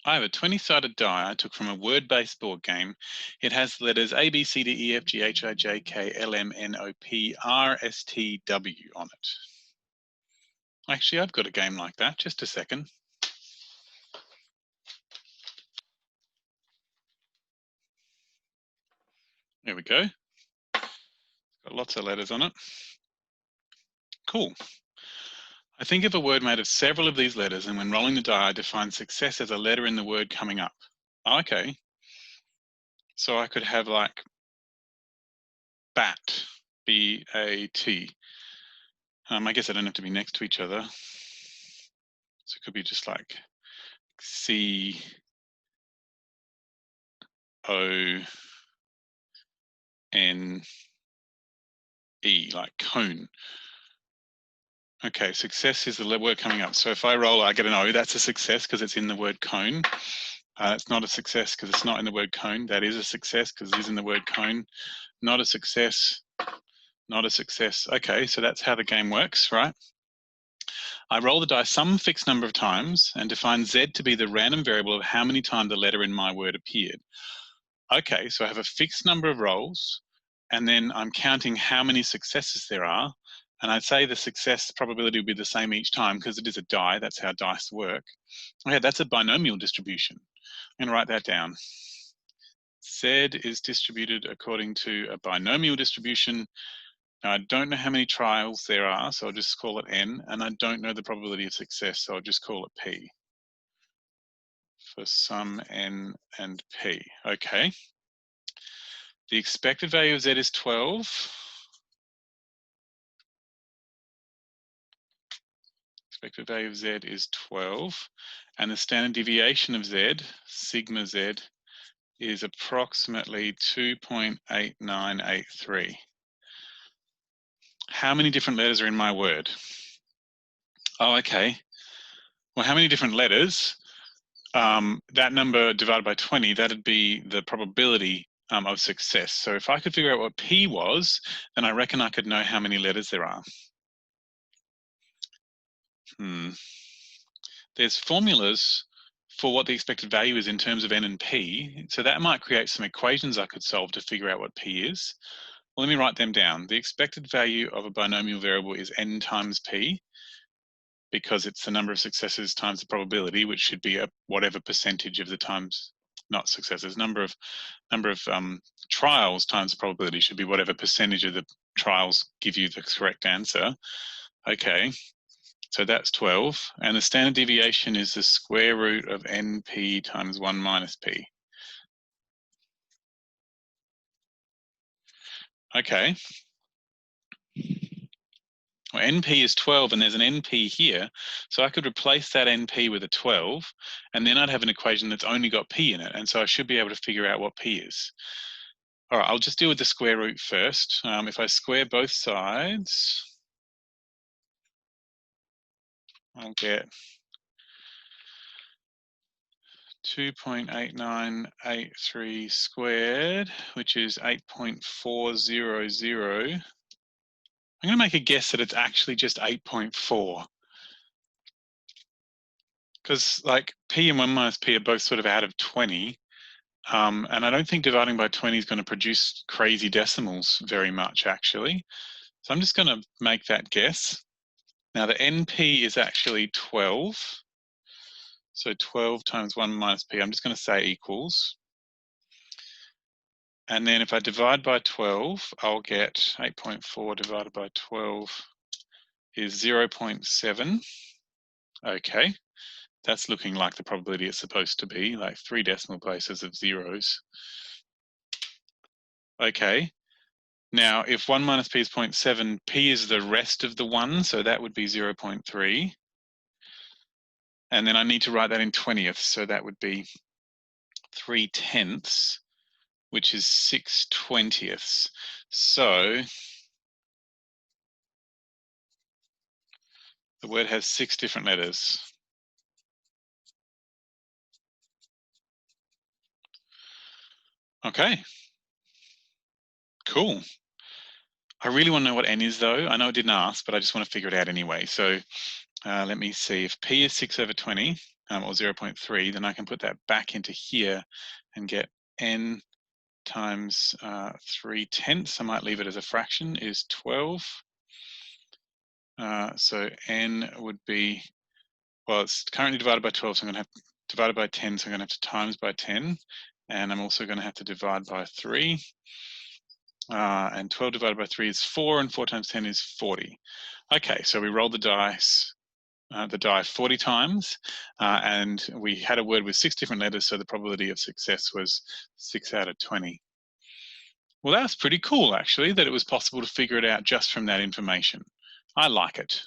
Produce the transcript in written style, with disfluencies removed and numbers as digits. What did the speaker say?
I have a 20-sided die I took from a word-based board game. It has the letters A, B, C, D, E, F, G, H, I, J, K, L, M, N, O, P, R, S, T, W on it. Actually, I've got a game like that. Just a second. There we go. Got lots of letters on it. Cool. I think of a word made of several of these letters, and when rolling the die, I define success as a letter in the word coming up. Okay. So I could have like bat, B-A-T. I guess they don't have to be next to each other. So it could be just like C-O-E, like cone. Okay, success is the word coming up. So if I roll, I get an O, that's a success because it's in the word cone. It's not a success because it's not in the word cone. That is a success because it is in the word cone. Not a success, not a success. Okay, so that's how the game works, right? I roll the dice some fixed number of times and define Z to be the random variable of how many times the letter in my word appeared. Okay, so I have a fixed number of rolls, and then I'm counting how many successes there are. And I'd say the success probability would be the same each time because it is a die. That's how dice work. Okay, that's a binomial distribution. I'm going to write that down. Z is distributed according to a binomial distribution. Now, I don't know how many trials there are, so I'll just call it N, and I don't know the probability of success, so I'll just call it P for sum N and P. Okay. The expected value of Z is 12. Expected value of Z is 12, and the standard deviation of Z, sigma Z, is approximately 2.8983. How many different letters are in my word? Oh, okay. Well, how many different letters? That number divided by 20, that'd be the probability of success. So if I could figure out what P was, then I reckon I could know how many letters there are. There's formulas for what the expected value is in terms of N and P. So that might create some equations I could solve to figure out what P is. Well, let me write them down. The expected value of a binomial variable is N times P, because it's the number of successes times the probability, which should be a whatever percentage of the times, not successes, number of trials times the probability should be whatever percentage of the trials give you the correct answer. Okay, so that's 12, and the standard deviation is the square root of NP times 1 minus P. Okay. Well, NP is 12 and there's an NP here, so I could replace that NP with a 12, and then I'd have an equation that's only got P in it, and so I should be able to figure out what P is. All right, I'll just deal with the square root first. If I square both sides, I'll get 2.8983 squared, which is 8.400. I'm going to make a guess that it's actually just 8.4. Because like P and 1 minus P are both sort of out of 20. And I don't think dividing by 20 is going to produce crazy decimals very much, actually. So I'm just going to make that guess. Now the NP is actually 12. So 12 times 1 minus P, I'm just going to say equals. And then if I divide by 12, I'll get 8.4 divided by 12 is 0.7. Okay, that's looking like the probability it's supposed to be, like 3 decimal places of zeros. Okay, now if 1 minus P is 0.7, P is the rest of the 1, so that would be 0.3. And then I need to write that in 20ths, so that would be 3/10, which is 6/20. So the word has 6 different letters. Okay, cool. I really want to know what N is though. I know it didn't ask, but I just want to figure it out anyway. So let me see, if P is 6/20, or 0.3, then I can put that back into here and get n times 3/10. I might leave it as a fraction, is 12. So n would be, well, it's currently divided by 12, so I'm going to have divided by 10, so I'm going to have to times by 10, and I'm also going to have to divide by 3. And 12 divided by 3 is 4, and 4 times 10 is 40. Okay, so we rolled the die 40 times, and we had a word with 6 different letters, so the probability of success was 6 out of 20. Well, that's pretty cool, actually, that it was possible to figure it out just from that information. I like it.